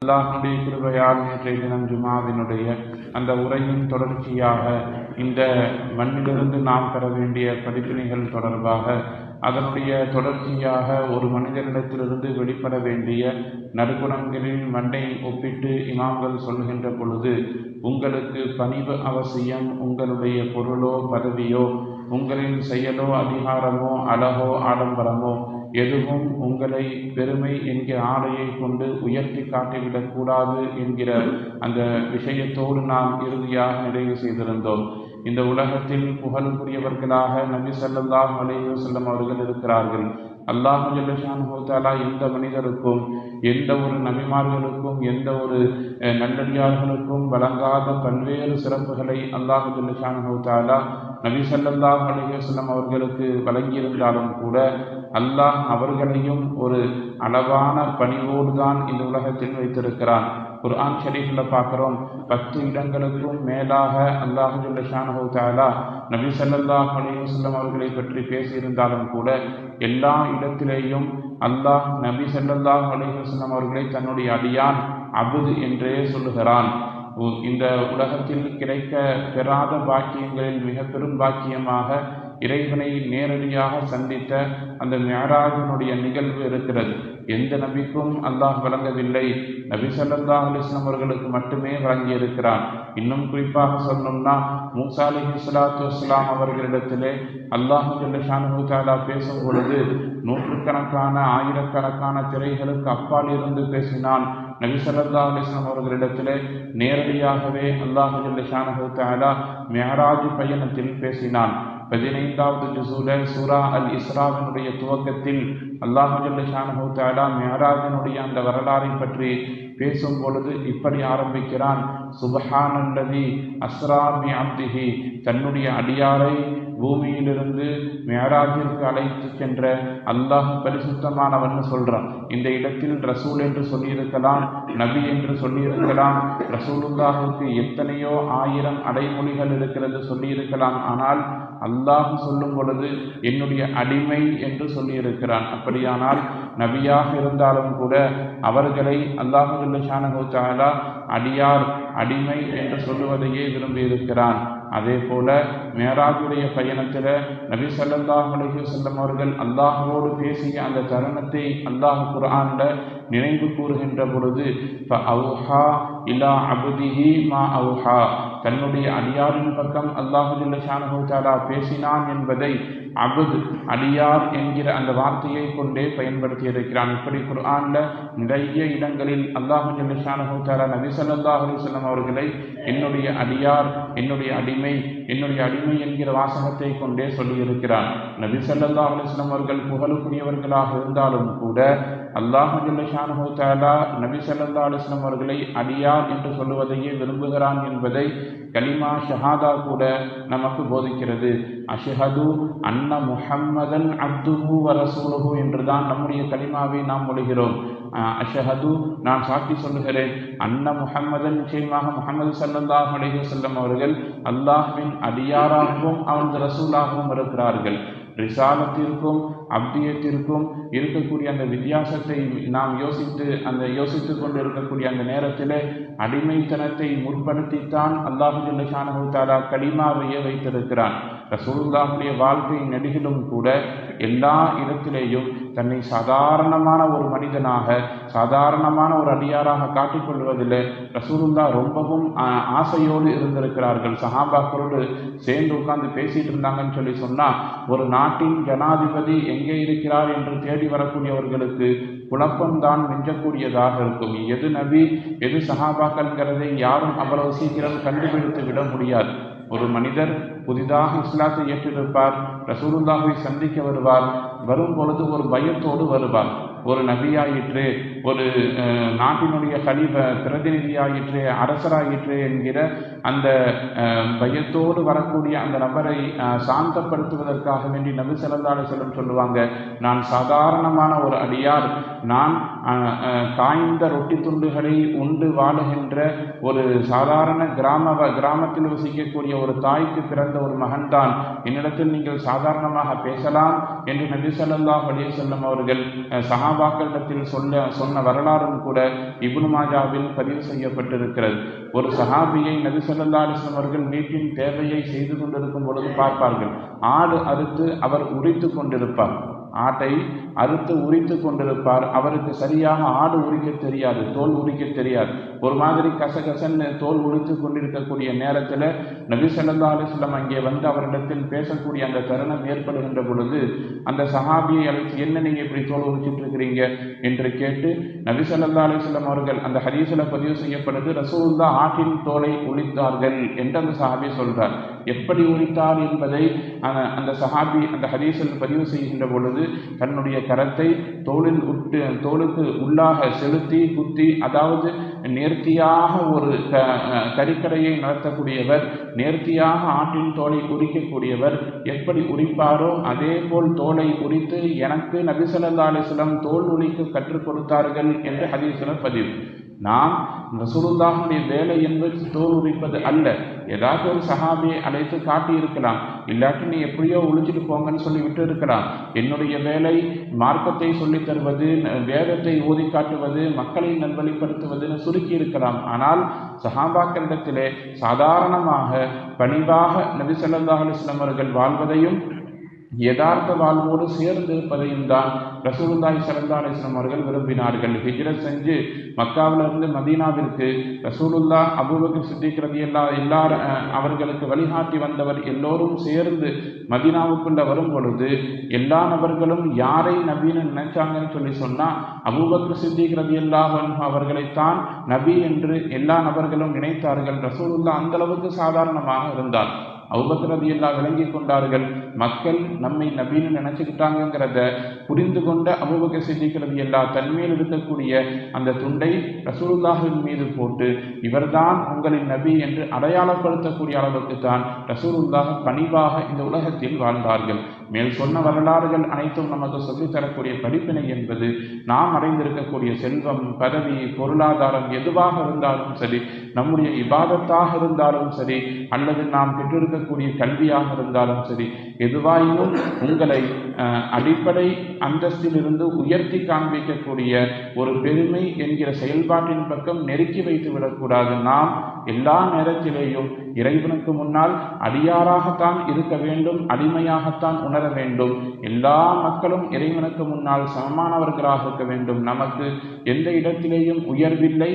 அல்லாஹ்வுடைய கிருபையால் நேற்றைய தினம் ஜுமாவினுடைய அந்த உரையின் தொடர்ச்சியாக இந்த மண்ணிலிருந்து நாம் பெற வேண்டிய படிப்பினைகள் தொடர்பாக அதனுடைய தொடர்ச்சியாக ஒரு மனிதனிடத்திலிருந்து வெளிப்பட வேண்டிய நற்குணங்களின் மண்டை ஒப்பிட்டு இமாம்கள் சொல்கின்ற பொழுது, உங்களுக்கு பணிவு அவசியம், உங்களுடைய பொருளோ பதவியோ உங்களின் செயலோ அதிகாரமோ அழகோ ஆடம்பரமோ எதுவும் உங்களை பெருமை என்கிற ஆடையை கொண்டு உயர்த்தி காட்டிவிடக்கூடாது என்கிற அந்த விஷயத்தோடு நாம் இறுதியாக நிறைவு செய்திருந்தோம். இந்த உலகத்தில் புகழுக்குரியவர்களாக நபி ஸல்லல்லாஹு அலைஹி வஸல்லம் அவர்கள் இருக்கிறார்கள். அல்லாஹ் ஜல்ல ஷானுஹு தஆலா எந்த மனிதருக்கும் எந்த ஒரு நபிமார்களுக்கும் எந்த ஒரு நல்லடியார்களுக்கும் வழங்காத பல்வேறு சிறப்புகளை அல்லாஹ் ஜல்ல ஷானுஹு தஆலா நபி ஸல்லல்லாஹு அலைஹி வஸல்லம் அவர்களுக்கு வழங்கியிருந்தாலும் கூட அல்லாஹ் அவர்களையும் ஒரு அளவான பணிவோடு தான் இந்த உலகத்தில் வைத்திருக்கிறான். குர்ஆன் ஷரீஃபில் பார்க்குறோம், 10 இடங்களுக்கும் மேலாக அல்லாஹ் ஜல்ல ஷானுஹு தஆலா நபி ஸல்லல்லாஹு அலைஹி வஸல்லம் அவர்களை பற்றி பேசியிருந்தாலும் கூட எல்லா இடத்திலேயும் அல்லாஹ் நபி ஸல்லல்லாஹு அலைஹி வஸல்லம் அவர்களை தன்னுடைய அடியான் அபுது என்றே சொல்லுகிறான். இந்த உலகத்தில் கிடைக்க பெறாத பாக்கியங்களில் மிக பெரும் பாக்கியமாக இறைவனை நேரடியாக சந்தித்த அந்த மிஅராஜினுடைய நிகழ்வு இருக்கிறது. எந்த நபிக்கும் அல்லாஹ் வழங்கவில்லை, நபி ஸல்லல்லாஹு அலைஹி வஸல்லம் அவர்களுக்கு மட்டுமே வழங்கியிருக்கிறான். இன்னும் குறிப்பாக சொன்னோம்னா, மூசா அலைஹிஸ்ஸலாத்து வஸ்ஸலாம் அவர்களிடத்திலே அல்லாஹ் ஜல்ல ஷானுஹு தஆலா பேசும் பொழுது நூற்றுக்கணக்கான ஆயிரக்கணக்கான திரைகளுக்கு அப்பால் இருந்து பேசினான். நபி ஸல்லல்லாஹு அலைஹி வஸல்லம் அவர்களிடத்திலே நேரடியாகவே அல்லாஹ் ஜல்ல ஷானுஹு தஆலா மிஅராஜ் பயணத்தில் பேசினான். 15வது ஜுஸூல சூரா அல் இஸ்ராவினுடைய துவக்கத்தில் அல்லாஹ் ஜல்ல ஷானுஹு தஆலா மிஅராஜினுடைய அந்த வரலாறை பற்றி பேசும் பொழுது இப்படி ஆரம்பிக்கிறான், சுப்ஹானல்லதி அஸ்ரா பி அப்திஹி, தன்னுடைய அடியாரை பூமியிலிருந்து மிஅராஜிற்கு அழைத்து சென்ற அல்லாஹ் பரிசுத்தமானவன் சொல்றான். இந்த இடத்தில் ரசூல் என்று சொல்லியிருக்கலாம், நபி என்று சொல்லியிருக்கலாம், ரசூலுல்லாஹுக்கு எத்தனையோ ஆயிரம் அடைமொழிகள் இருக்கிறது சொல்லியிருக்கலாம். ஆனால் அல்லாஹ் சொல்லும் பொழுது என்னுடைய அடிமை என்று சொல்லியிருக்கிறான். அப்படியானால் நபியாக இருந்தாலும் கூட அவர்களை அல்லாஹ் ஜல்ல ஷானுஹு தஆலா அடியார், அடிமை என்று சொல்லுவதையே விரும்பியிருக்கிறான். அதே போல மிஅராஜுடைய பயணத்தில் நபி ஸல்லல்லாஹு அலைஹி வஸல்லம் அவர்கள் அல்லாஹ்வோடு பேசிய அந்த தருணத்தை அல்லாஹ் குர்ஆனில் நினைவு கூறுகின்ற பொழுது, ஃபஅவ்ஹா இலா அப்திஹி மா அவ்ஹா, தன்னுடைய அடியாரின் பக்கம் அல்லாஹ் ஜல்ல ஷானுஹு தஆலா பேசினான் என்பதை அபுத், அடியார் என்கிற அந்த வார்த்தையை கொண்டே பயன்படுத்தி இருக்கிறான். இப்படி குர்ஆனில் நிறைய இடங்களில் அல்லாஹ் ஜல்ல ஷானுஹு தஆலா நபி ஸல்லல்லாஹு அலைஹி வஸல்லம் அவர்களை என்னுடைய அடியார், என்னுடைய அடிமை, என்னுடைய அடிமை என்கிற வாசகத்தை கொண்டே சொல்லியிருக்கிறான். நபி ஸல்லல்லாஹு அலைஹி வஸல்லம் அவர்கள் புகழுக்குரியவர்களாக இருந்தாலும் கூட அல்லாஹ் ஜல்ல ஷானுஹு தஆலா நபி ஸல்லல்லாஹு அலைஹி வஸல்லம் அவர்களை அடியார் என்று சொல்லுவதையே விரும்புகிறான் என்பதை கலிமா ஷஹாதா கூட நமக்கு போதிக்கிறது. அஷ்ஹது அன்ன முஹம்மதன் அப்துஹு வ ரசூலுஹு என்றுதான் நம்முடைய கலிமாவை நாம் மொழிகிறோம். அஷ்ஹது, நான் சாட்சி சொல்லுகிறேன், அன்ன முஹம்மதன், நிச்சயமாக முஹம்மது ஸல்லல்லாஹு அலைஹி வஸல்லம் அவர்கள் அல்லாஹ்வின் அடியாராகவும் அவனது ரசூலாகவும் இருக்கிறார்கள். ரிசாலத்திற்கும் அப்தியத்திற்கும் இருக்கக்கூடிய அந்த வித்தியாசத்தை நாம் யோசித்து கொண்டு இருக்கக்கூடிய அந்த நேரத்தில் அடிமைத்தனத்தை முற்படுத்தித்தான் அல்லாஹ் ஜல்ல ஷானுஹு தஆலா கலிமாவையே வைத்திருக்கிறான். ரசூலுல்லாஹுடைய வாழ்க்கை நெடுகிலும் கூட எல்லா இடத்திலேயும் தன்னை சாதாரணமான ஒரு மனிதனாக, சாதாரணமான ஒரு அடியாராக காட்டிக்கொள்வதில் ரசூலுல்லா ரொம்பவும் ஆசையோடு இருந்திருக்கிறார்கள். சஹாபாக்களோடு சேர்ந்து உட்கார்ந்து பேசிட்டு இருந்தாங்கன்னு சொல்லி சொன்னால், ஒரு நாட்டின் ஜனாதிபதி எங்கே இருக்கிறார் என்று தேடி வரக்கூடியவர்களுக்கு குழப்பம்தான் மிஞ்சக்கூடியதாக இருக்கும். எது நபி எது சஹாபாக்கள்ங்கிறதை யாரும் அவ்வளவு சீக்கிரம் கண்டுபிடித்து விட முடியாது. ஒரு மனிதர் புதிதாக இஸ்லாத்தை ஏற்றிருப்பார், ரசூலுல்லாஹை சந்திக்க வருவார், வரும் பொழுது ஒரு பயத்தோடு வருவார். ஒரு நபியாயிற்று, ஒரு நாட்டினுடைய பிரதிநிதியாயிற்று, அரசராயிற்று என்கிற அந்த பயத்தோடு வரக்கூடிய அந்த நபரை சாந்தப்படுத்துவதற்காக வேண்டி நபி ஸல்லல்லாஹு அலைஹி வஸல்லம் சொல்லுவாங்க, நான் சாதாரணமான ஒரு அடியார், நான் காய்ந்த ரொட்டி துண்டுகளை உண்டு வாழுகின்ற ஒரு சாதாரண கிராமத்தில் வசிக்கக்கூடிய ஒரு தாய்க்கு பிறந்த ஒரு மகன்தான், என்னிடத்தில் நீங்கள் சாதாரணமாக பேசலாம் என்று நபி ஸல்லல்லாஹு அலைஹி வஸல்லம் அவர்கள் சஹாபாக்களிடத்தில் சொன்ன வரலாறும் கூட இப்னு மாஜாவில் பதிவு செய்யப்பட்டிருக்கிறது. ஒரு சஹாபியை நபி ஸல்லல்லாஹு அலைஹி வஸல்லம் அவர்கள் வீட்டின் தேவையை செய்து கொண்டிருக்கும் பொழுது பார்ப்பார்கள். ஆடு அறுத்து அவர் உரித்து கொண்டிருப்பார், ஆட்டை அறுத்து உரித்து கொண்டிருப்பார். அவருக்கு சரியாக ஆடு உரிக்க தெரியாது, தோல் உரிக்க தெரியாது. ஒரு மாதிரி கசகசன்னு தோல் உரித்து கொண்டிருக்கக்கூடிய நேரத்தில் நபி ஸல்லல்லாஹு அலைஹி வஸல்லம் அங்கே வந்து அவரிடத்தில் பேசக்கூடிய அந்த தருணம் ஏற்படுகின்ற பொழுது அந்த சஹாபியை அழைத்து, என்ன நீங்கள் இப்படி தோல் உரிச்சிட்டு இருக்கிறீங்க என்று கேட்டு நபி ஸல்லல்லாஹு அலைஹி வஸல்லம் அவர்கள் அந்த ஹதீஸில் பதிவு செய்யப்படுது, ரசூலுல்லாஹ் ஆட்டின் தோலை உரித்தார்கள் என்று அந்த சஹாபி சொல்றார். எப்படி உரித்தார் என்பதை அந்த சஹாபி அந்த ஹதீஸில் பதிவு செய்கின்ற பொழுது தன்னுடைய கரத்தை தோலுக்கு உள்ளாக செலுத்தி குத்தி, அதாவது நேர்த்தியாக ஒரு கறிக்கடையை நடத்தக்கூடியவர், நேர்த்தியாக ஆட்டின் தோலை உரிக்கக்கூடியவர் எப்படி உரிப்பாரோ அதே போல் தோலை உரித்து எனக்கு நபி ஸல்லல்லாஹு அலைஹி வஸல்லம் தோல் உரிக்க கற்றுக் கொடுத்தார்கள் என்று ஹதீஸில் பதிவு. நாம் ரசூலுல்லாஹுடைய வேலை என்பது தோல் உரிப்பது அல்ல. ஏதாவது ஒரு சஹாபியை அழைத்து காட்டியிருக்கலாம், இல்லாட்டி நீ எப்படியோ ஒழிச்சிட்டு போங்கன்னு சொல்லி விட்டு இருக்கலாம். என்னுடைய வேலை மார்க்கத்தை சொல்லித் தருவது, வேதத்தை ஓதி காட்டுவது, மக்களை நல்வழிப்படுத்துவதுன்னு சுருக்கி இருக்கலாம். ஆனால் சஹாபாக்களிடத்திலே சாதாரணமாக பணிவாக நபி ஸல்லல்லாஹு அலைஹி வஸல்லம் அவர்கள் வாழ்வதையும் யதார்த்த வாழ்வோடு சேர்ந்து இருப்பதையும் தான் ரசூலுல்லாஹி ஸல்லல்லாஹு அலைஹி வஸல்லம் அவர்கள் விரும்பினார்கள். ஹிஜ்ரத் செஞ்சு மக்காவிலிருந்து மதீனாவிற்கு ரசூலுல்லாஹ், அபூபக்கர் சித்திக் ரலியல்லாஹு அவர்களுக்கு வழிகாட்டி வந்தவர் எல்லோரும் சேர்ந்து மதீனாவுக்குள்ள வரும் பொழுது எல்லா நபர்களும் யாரை நபின்னு நினைச்சாங்கன்னு சொல்லி சொன்னா அபூபக்கர் சித்திக் ரலியல்லாஹு அன்ஹு அவர்களைத்தான் நபி என்று எல்லா நபர்களும் நினைத்தார்கள். ரசூலுல்லாஹ் அந்த அளவுக்கு சாதாரணமாக இருந்தார். அபூபக்கர் ரலியல்லாஹு விளங்கி கொண்டார்கள், மக்கள் நம்மை நபின்னு நினைச்சுக்கிட்டாங்கிறத புரிந்து கொண்ட அபூபக்கர் சித்திக் ரலியல்லாஹு தன்மேல் இருக்கக்கூடிய அந்த துண்டை ரசூலுல்லாஹின் மீது போட்டு இவர்தான் உங்களின் நபி என்று அடையாளப்படுத்தக்கூடிய அளவுக்கு தான் ரசூலுல்லாஹ் பணிவாக இந்த உலகத்தில் வாழ்ந்தார்கள். மேல் சொன்ன வரலாறுகள் அனைத்தும் நமக்கு சொல்லித்தரக்கூடிய படிப்பினை என்பது, நாம் அடைந்திருக்கக்கூடிய செல்வம், பதவி, பொருளாதாரம் எதுவாக இருந்தாலும் சரி, நம்முடைய இபாதத்தாக இருந்தாலும் சரி, அல்லது நாம் பெற்றிருக்கக்கூடிய கல்வியாக இருந்தாலும் சரி, எதுவாயினும் உங்களை அடிப்படை அந்தஸ்தில் இருந்து உயர்த்தி காண்பிக்கக்கூடிய ஒரு பெருமை என்கிற செயல்பாட்டின் பக்கம் நெருக்கி வைத்து விடக்கூடாது. நாம் எல்லா நேரத்திலேயும் இறைவனுக்கு முன்னால் அடியாராகத்தான் இருக்க வேண்டும், அடிமையாகத்தான் உணர வேண்டும். எல்லா மக்களும் இறைவனுக்கு முன்னால் சமமானவர்களாக இருக்க வேண்டும். நமக்கு எந்த இடத்திலேயும் உயர்வில்லை,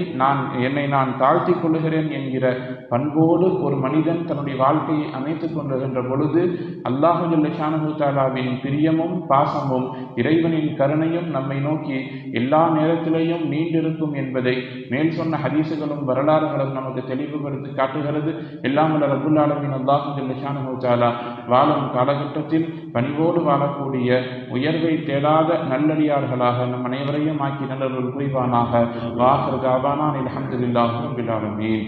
என்னை நான் தாழ்த்தி கொள்ளுகிறேன் என்கிற பண்போடு ஒரு மனிதன் தன்னுடைய வாழ்க்கையை அமைத்துக் கொண்டிருக்கின்ற பொழுது அல்லாஹ் ஜல்ல ஷானஹு தஆலாவின் பிரியமும் பாசமும் இறைவனின் கருணையும் நம்மை நோக்கி எல்லா நேரத்திலேயும் நீண்டிருக்கும் என்பதை மேல் சொன்ன ஹதீசுகளும் வரலாறுகளும் நமக்கு தெளிவுபடுத்தி காட்டுகிறது. எல்லாம் வல்ல ரப்புல் ஆலமீன் அல்லாஹ் ஜல்ல ஷானஹு தஆலா வாழும் காலகட்டத்தில் பணிவோடு வாழக்கூடிய உயர்வை தேடாத நல்லடியார்களாக நம் அனைவரையும் ஆக்கி நல்லொரு புரிவானாக. வாஹிர் தஅவானா அல்ஹம்துலில்லாஹி ரப்பில் ஆலமீன்.